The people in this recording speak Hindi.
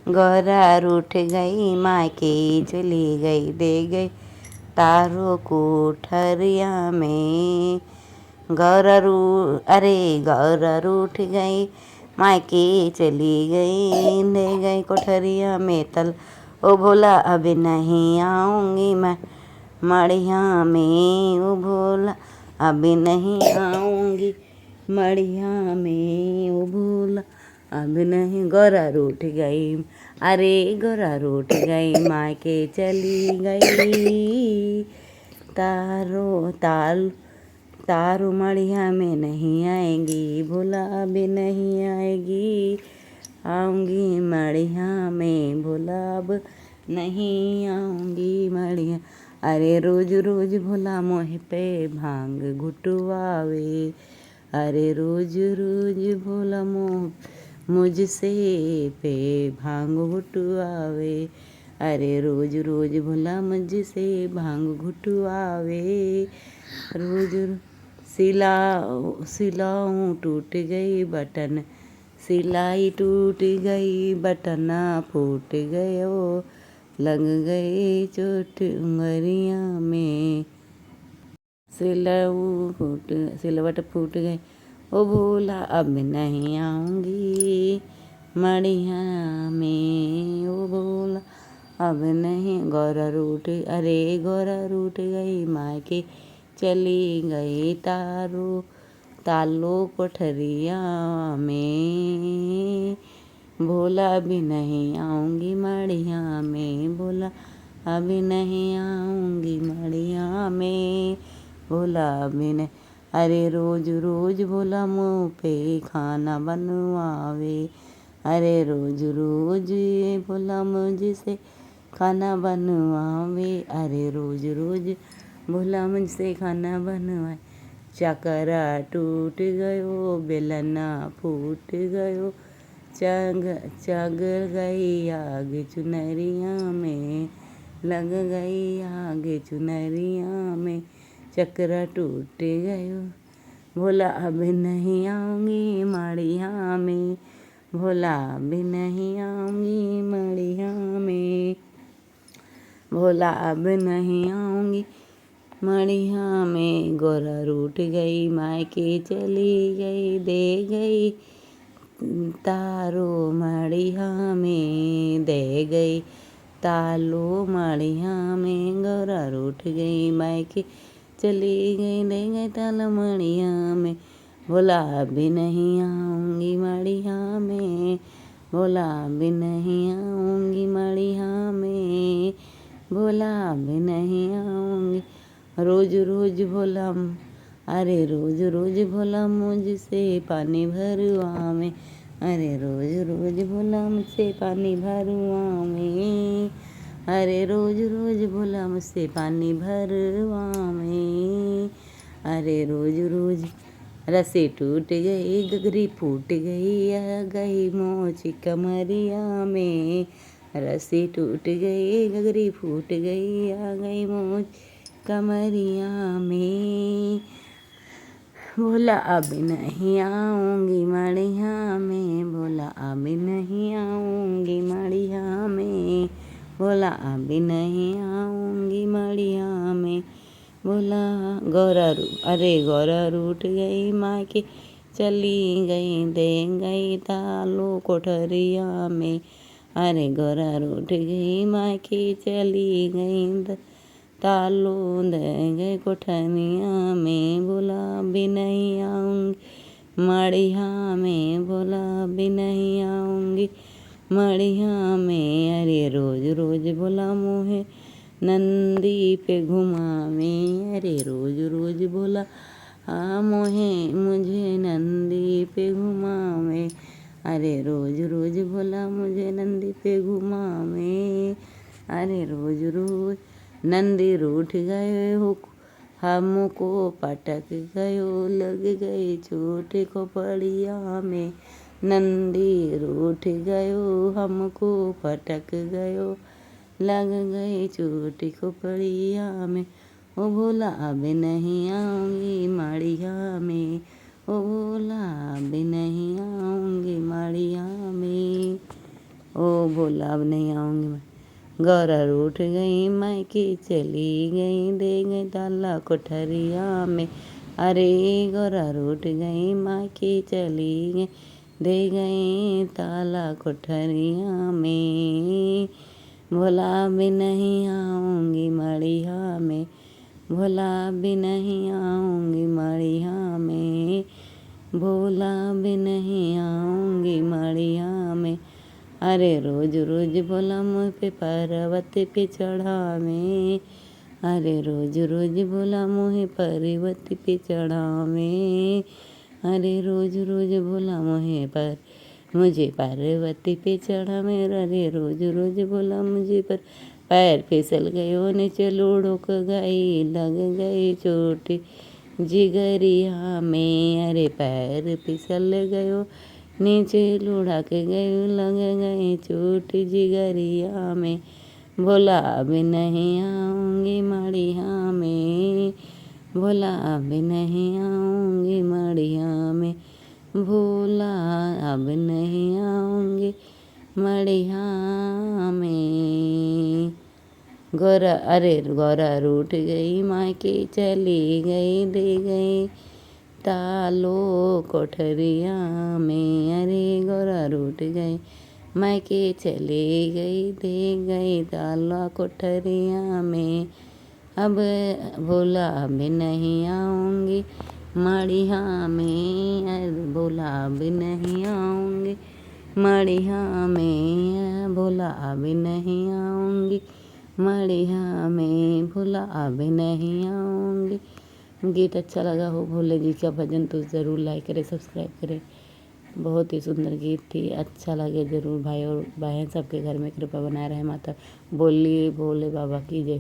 गौरा रूठ गई मायके चली गई, दे गई तारो कोठरिया में। गौरा रूठ गई मायके चली गई, दे गई कोठरिया में तल। ओ भोला अब नहीं आऊँगी मैं मढ़िया में, ओ भोला अब नहीं आऊँगी मढ़िया में, ओ भोला अब नहीं। गौरा रूठ गई, अरे गौरा रूठ गई मायके चली गई, तारो मढ़िया में नहीं आएगी, भोला अब नहीं आएगी, आऊँगी मढ़िया में, भोला अब नहीं आऊँगी मढ़िया। अरे रोज रोज भोला मोह पे भांग घुटवावे, अरे रोज रोज भोला मुझसे पे भांग घुटवावे, अरे रोज रोज भोला मुझसे भांग घुटवावे। रोज सिलाऊं टूट गई बटन, सिलाई टूट गई बटन फूट गयो, लग गई चोट उंगलिया में, सिलवट फूट गई। ओ भोला अब नहीं आऊँगी मढ़िया में, ओ भोला अब नहीं। गौरा रूठ गई मायके चली गई, तालो कोठरिया में, भोला भी नहीं आऊँगी मढ़िया में, भोला अभी नहीं आऊँगी मढ़िया में, भोला अभी नहीं। अरे रोज रोज भोला मुँह पे खाना बनवावे, अरे रोज रोज भोला मुझसे खाना बनवावे, अरे रोज रोज भोला मुझसे खाना बनवाए। चकरा टूट गयो बेलना फूट गयो, चग गई आग चुनरिया में, लग गई आग चुनरिया में, चकरा टूट गयो, भोला अब नहीं आऊँगी मढ़िया में, भोला अब नहीं आऊँगी मढ़िया में, भोला अब नहीं आऊँगी मढ़िया में। गौरा रूठ गई मायके चली गई, दे गई तारो मढ़िया में, दे गई तालो मढ़िया में। गौरा रूठ गई मायके चली गई, दे गई तालो मढ़िया में, भोला अभी नहीं आऊँगी मढ़िया में, भोला अभी नहीं आऊँगी मढ़िया में, भोला अभी नहीं आऊँगी। रोज रोज भोला रोज रोज भोला मुझसे पानी भरवावे, अरे रोज रोज भोला मुझसे पानी भरवावे, अरे रोज रोज भोला मुझसे पानी भरवावे, अरे रोज रोज। रस्सी टूट गई गगरी फूट गई, आ गई मोची कमरिया में, रस्सी टूट गई गगरी फूट गई, आ गई मोच कमरिया में, भोला अब नहीं आऊँगी मढ़िया में, भोला अब नहीं आऊँगी मढ़िया में, भोला अब नहीं आऊँगी मढ़िया में, भोला। गौरा रूठ गई मायके चली गई, दे गई तालो कोठरिया में, अरे गौरा रूठ गई मायके चली गई, तालो दे गए कोठरिया में, भोला भी नहीं आऊँगी मढ़िया में, भोला भी नहीं आऊँगी मढ़िया में। अरे रोज रोज भोला मोहे नंदी पे घुमावे, अरे रोज रोज भोला मुझे नंदी पे घुमावे, अरे रोज रोज भोला मुझे नंदी पे घुमावे, अरे रोज रोज। नंदी रूठ गए हो हमको पटक गयो, लग गई चोट खोपड़िया में, नंदी रूठ गयो हमको पटक गयो, लग गई चोट खोपड़िया में, ओ भोला अब नहीं आऊँगी मढ़िया में, ओ भोला अब नहीं आऊँगी मढ़िया में, ओ भोला अब नहीं आऊँगी मैं। गौरा रूठ गई मायके चली गई, दे गई ताला कोठरिया में। अरे गौरा रूठ गई मायके चली गई, दे गई ताला कोठरिया में। भोला भी नहीं आऊँगी मड़िया में, भोला भी नहीं आऊँगी मड़िया में, भोला भी नहीं आऊँगी मड़िया में। अरे रोज रोज भोला मुँह पे पर्वत पे चढ़ावे, अरे रोज रोज भोला मुँह पर्वत पे चढ़ावे, अरे रोज रोज भोला मुँह पर मुझे पार्वती पे चढ़ावे। अरे रोज रोज भोला मुझे पर पैर फिसल गयो नीचे लुढ़क गई, लग गई चोट जिगरिया में। अरे पैर फिसल गयो नीचे लुढ़क गयो, लग गई चोट जिगरिया में। भोला अब नहीं आऊँगी मड़िया में, भोला अब नहीं आऊँगी मड़िया में, भोला अब नहीं आऊँगी मड़िया में। गौरा रूठ गई मायके चली गई, दे गई तालो कोठरिया में। अरे गौरा रूठ गई मायके चली गई, दे गई ताला कोठरिया में। अब भोला अब नहीं आऊँगी मड़िया में, अरे भोला अब नहीं आऊँगी मड़िया में, भोला अब नहीं आऊँगी मड़िया में, भोला अब नहीं आऊँगी। गीत अच्छा लगा हो भोले जी का भजन तो ज़रूर लाइक करें, सब्सक्राइब करें। बहुत ही सुंदर गीत थी, अच्छा लगे ज़रूर। भाई और बहन सबके घर में कृपा बनाए रहे। माता बोली भोले बाबा की जय।